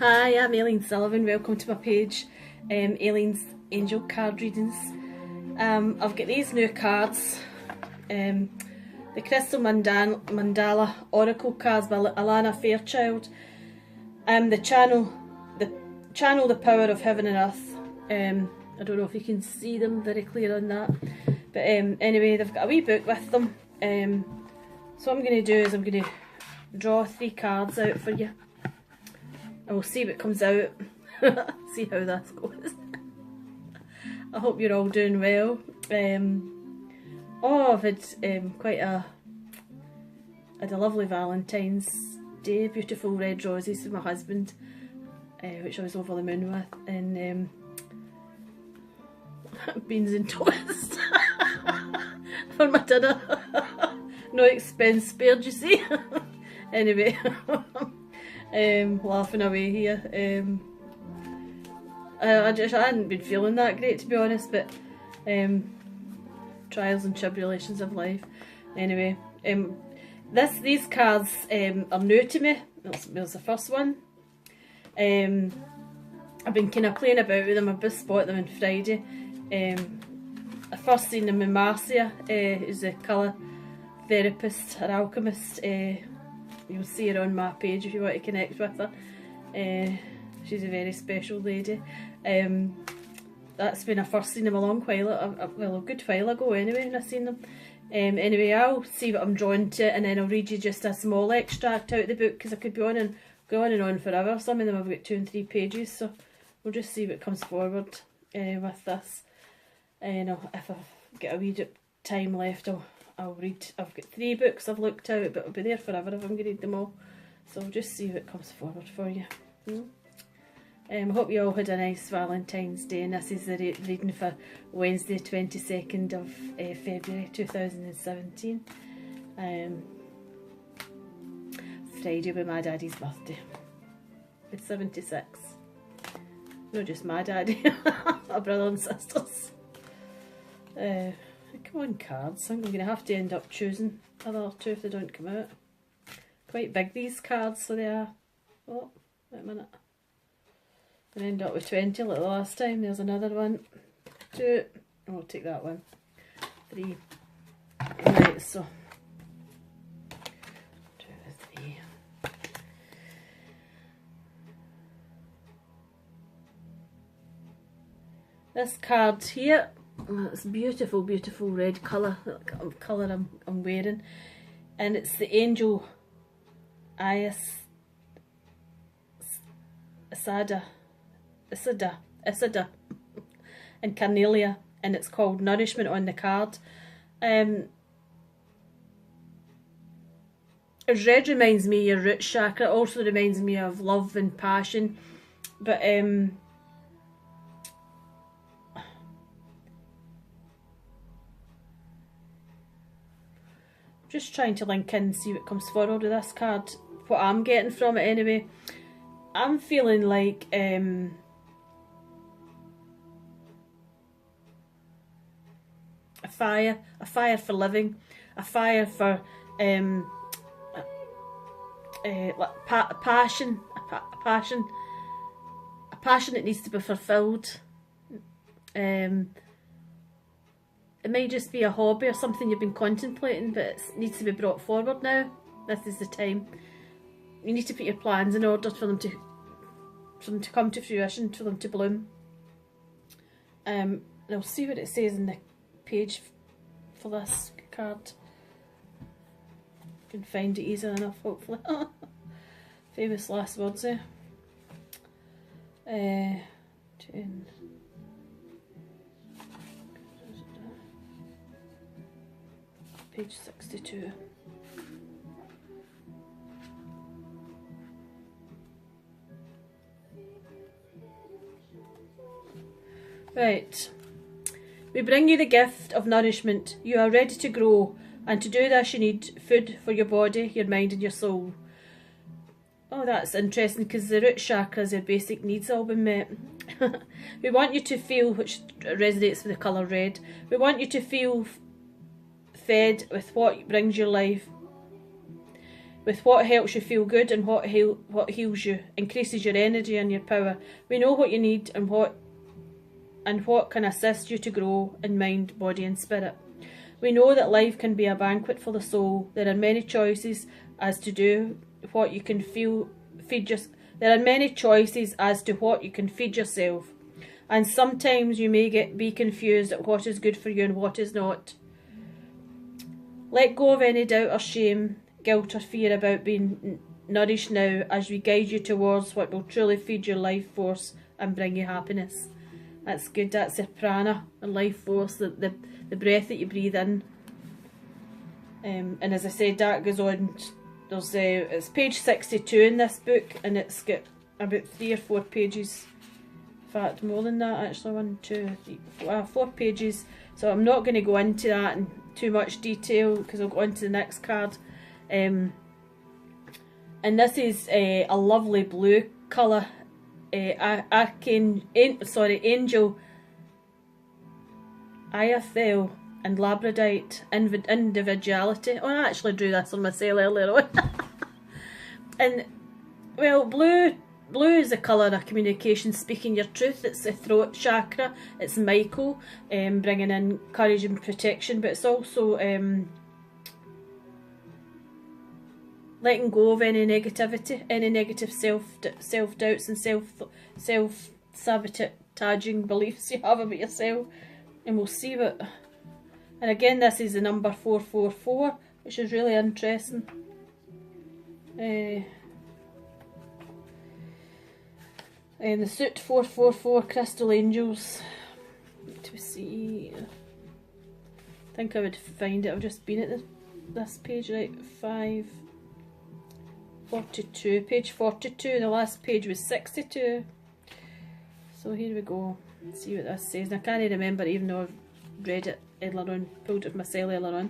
Hi, I'm Aileen Sullivan. Welcome to my page, Aileen's Angel Card Readings. I've got these new cards, the Crystal Mandala Oracle cards by Alana Fairchild. The channel The Power of Heaven and Earth. I don't know if you can see them very clear on that, but anyway, they've got a wee book with them. So what I'm going to do is I'm going to draw 3 cards out for you. And we'll see what comes out. See how that goes. I hope you're all doing well. I've had quite a lovely Valentine's Day. Beautiful red roses for my husband, which I was over the moon with, and beans and toast for my dinner. No expense spared, you see. Anyway. Laughing away here. I hadn't been feeling that great, to be honest, but trials and tribulations of life. Anyway, these cards are new to me. There's the first one. I've been kind of playing about with them. I've just bought them on Friday. I first seen them in Marcia, who's a colour therapist or alchemist. You'll see her on my page if you want to connect with her. She's a very special lady. That's when I first seen them a long while, a good while ago anyway, when I seen them. Anyway, I'll see what I'm drawn to, and then I'll read you just a small extract out of the book, because I could go on and on forever. Some of them have got 2 and 3 pages, so we'll just see what comes forward with this. And if I've got a wee bit of time left, I'll read. I've got 3 books I've looked out, but I'll be there forever if I'm going to read them all. So I'll just see what comes forward for you. I hope you all had a nice Valentine's Day, and this is the reading for Wednesday 22nd of February 2017. Friday will be my daddy's birthday. It's 76. Not just my daddy, my brother and sisters. Come on, cards. I'm going to have to end up choosing other 2 if they don't come out. Quite big, these cards, so they are. Oh, wait a minute. I'm going to end up with 20 like the last time. There's another one. 2. I'll take that one. 3. Right, so 2, 3. This card here. It's beautiful, beautiful red colour I'm wearing, and it's the Angel Isada and Carnelia, and it's called Nourishment on the card. Red reminds me of your root chakra. It also reminds me of love and passion, but just trying to link in and see what comes forward with this card. What I'm getting from it anyway. I'm feeling like a fire for living, a fire for like passion that needs to be fulfilled. It might just be a hobby or something you've been contemplating, but it needs to be brought forward now. This is the time. You need to put your plans in order for them to come to fruition, for them to bloom. And I'll see what it says in the page for this card. Can find it easy enough, hopefully. Famous last words there. 10. Page 62. Right. We bring you the gift of nourishment. You are ready to grow, and to do this you need food for your body, your mind and your soul. Oh, that's interesting, because the root chakras, your basic needs all been met. We want you to feel, which resonates with the colour red, we want you to feel fed with what brings your life. with what helps you feel good and what heals you, increases your energy and your power. We know what you need and what can assist you to grow in mind, body and spirit. We know that life can be a banquet for the soul. There are many choices as to what you can feed yourself. And sometimes you may be confused at what is good for you and what is not. Let go of any doubt or shame, guilt or fear about being nourished now, as we guide you towards what will truly feed your life force and bring you happiness. That's good. That's your prana and life force, the breath that you breathe in. And as I said, that goes on. There's it's page 62 in this book, and it's got about 3 or 4 pages. In fact, more than that actually. 1, 2, 3, 4 pages. So I'm not going to go into that in too much detail because I'll go on to the next card. And this is a lovely blue colour. Angel Iathel and Labradorite Individuality. Oh, I actually drew this on myself earlier on. And well, blue is the colour of communication, speaking your truth. It's the throat chakra. It's Michael, bringing in courage and protection, but it's also letting go of any negativity, any negative self-doubts and self-sabotaging beliefs you have about yourself. And we'll see what... And again, this is the number 444, which is really interesting. And the suit 444 Crystal Angels. To see... I think I would find it. I've just been at this page, right? 542, page 42, the last page was 62. So here we go. Let's see what this says. And I can't remember, even though I've read it earlier on, pulled it myself earlier on.